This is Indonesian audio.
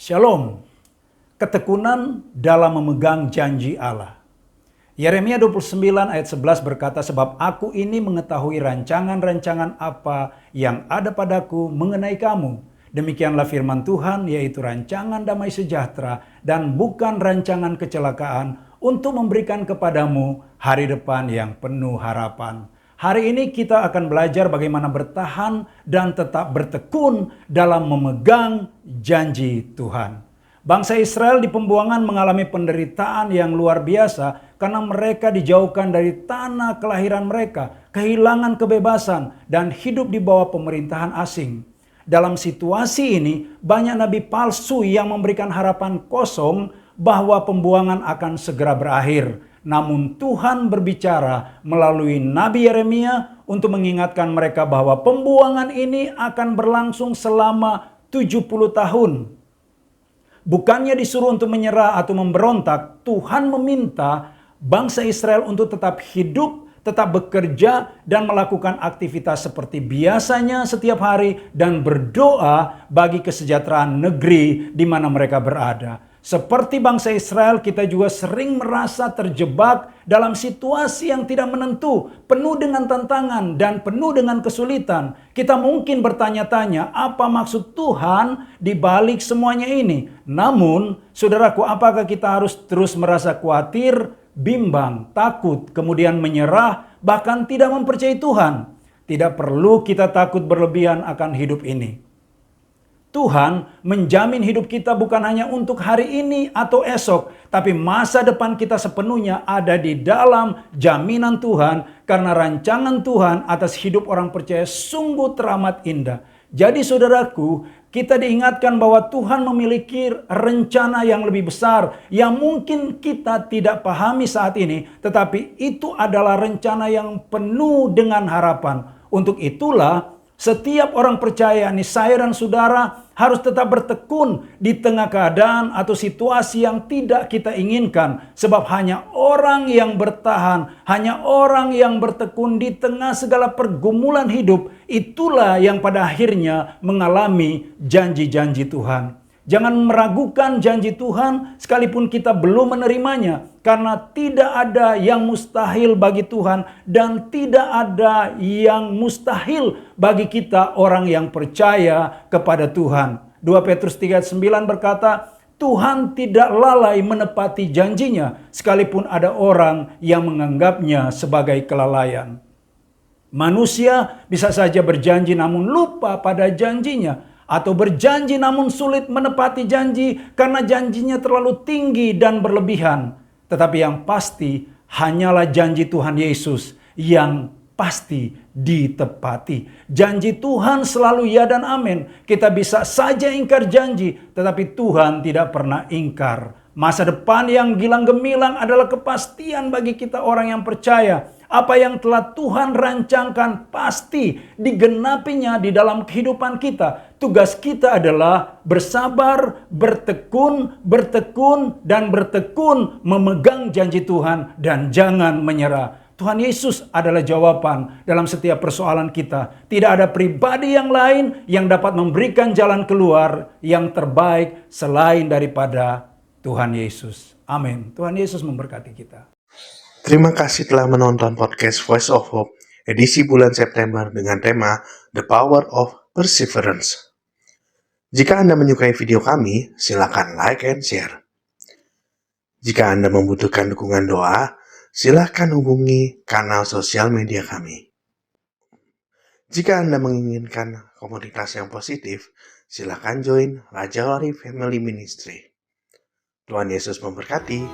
Shalom, ketekunan dalam memegang janji Allah. Yeremia 29 ayat 11 berkata, sebab aku ini mengetahui rancangan-rancangan apa yang ada padaku mengenai kamu. Demikianlah firman Tuhan, yaitu rancangan damai sejahtera dan bukan rancangan kecelakaan, untuk memberikan kepadamu hari depan yang penuh harapan. Hari ini kita akan belajar bagaimana bertahan dan tetap bertekun dalam memegang janji Tuhan. Bangsa Israel di pembuangan mengalami penderitaan yang luar biasa karena mereka dijauhkan dari tanah kelahiran mereka, kehilangan kebebasan, dan hidup di bawah pemerintahan asing. Dalam situasi ini, banyak nabi palsu yang memberikan harapan kosong bahwa pembuangan akan segera berakhir. Namun Tuhan berbicara melalui Nabi Yeremia untuk mengingatkan mereka bahwa pembuangan ini akan berlangsung selama 70 tahun. Bukannya disuruh untuk menyerah atau memberontak, Tuhan meminta bangsa Israel untuk tetap hidup, tetap bekerja, dan melakukan aktivitas seperti biasanya setiap hari, dan berdoa bagi kesejahteraan negeri di mana mereka berada. Seperti bangsa Israel, kita juga sering merasa terjebak dalam situasi yang tidak menentu, penuh dengan tantangan dan penuh dengan kesulitan. Kita mungkin bertanya-tanya, apa maksud Tuhan di balik semuanya ini? Namun, saudaraku, apakah kita harus terus merasa khawatir, bimbang, takut, kemudian menyerah, bahkan tidak mempercayai Tuhan? Tidak perlu kita takut berlebihan akan hidup ini. Tuhan menjamin hidup kita bukan hanya untuk hari ini atau esok, tapi masa depan kita sepenuhnya ada di dalam jaminan Tuhan, karena rancangan Tuhan atas hidup orang percaya sungguh teramat indah. Jadi saudaraku, kita diingatkan bahwa Tuhan memiliki rencana yang lebih besar yang mungkin kita tidak pahami saat ini, tetapi itu adalah rencana yang penuh dengan harapan. Untuk itulah setiap orang percaya, saya dan saudara, harus tetap bertekun di tengah keadaan atau situasi yang tidak kita inginkan. Sebab hanya orang yang bertahan, hanya orang yang bertekun di tengah segala pergumulan hidup, itulah yang pada akhirnya mengalami janji-janji Tuhan. Jangan meragukan janji Tuhan sekalipun kita belum menerimanya. Karena tidak ada yang mustahil bagi Tuhan dan tidak ada yang mustahil bagi kita orang yang percaya kepada Tuhan. 2 Petrus 3:9 berkata, Tuhan tidak lalai menepati janjinya sekalipun ada orang yang menganggapnya sebagai kelalaian. Manusia bisa saja berjanji namun lupa pada janjinya. Atau berjanji namun sulit menepati janji karena janjinya terlalu tinggi dan berlebihan. Tetapi yang pasti hanyalah janji Tuhan Yesus yang pasti ditepati. Janji Tuhan selalu ya dan amin. Kita bisa saja ingkar janji, tetapi Tuhan tidak pernah ingkar. Masa depan yang gilang gemilang adalah kepastian bagi kita orang yang percaya. Apa yang telah Tuhan rancangkan pasti digenapinya di dalam kehidupan kita. Tugas kita adalah bersabar, bertekun, dan bertekun memegang janji Tuhan dan jangan menyerah. Tuhan Yesus adalah jawaban dalam setiap persoalan kita. Tidak ada pribadi yang lain yang dapat memberikan jalan keluar yang terbaik selain daripada Tuhan Yesus. Amin. Tuhan Yesus memberkati kita. Terima kasih telah menonton podcast Voice of Hope edisi bulan September dengan tema The Power of Perseverance. Jika Anda menyukai video kami, silakan like and share. Jika Anda membutuhkan dukungan doa, silakan hubungi kanal sosial media kami. Jika Anda menginginkan komunitas yang positif, silakan join Raja Wali Family Ministry. Tuhan Yesus memberkati.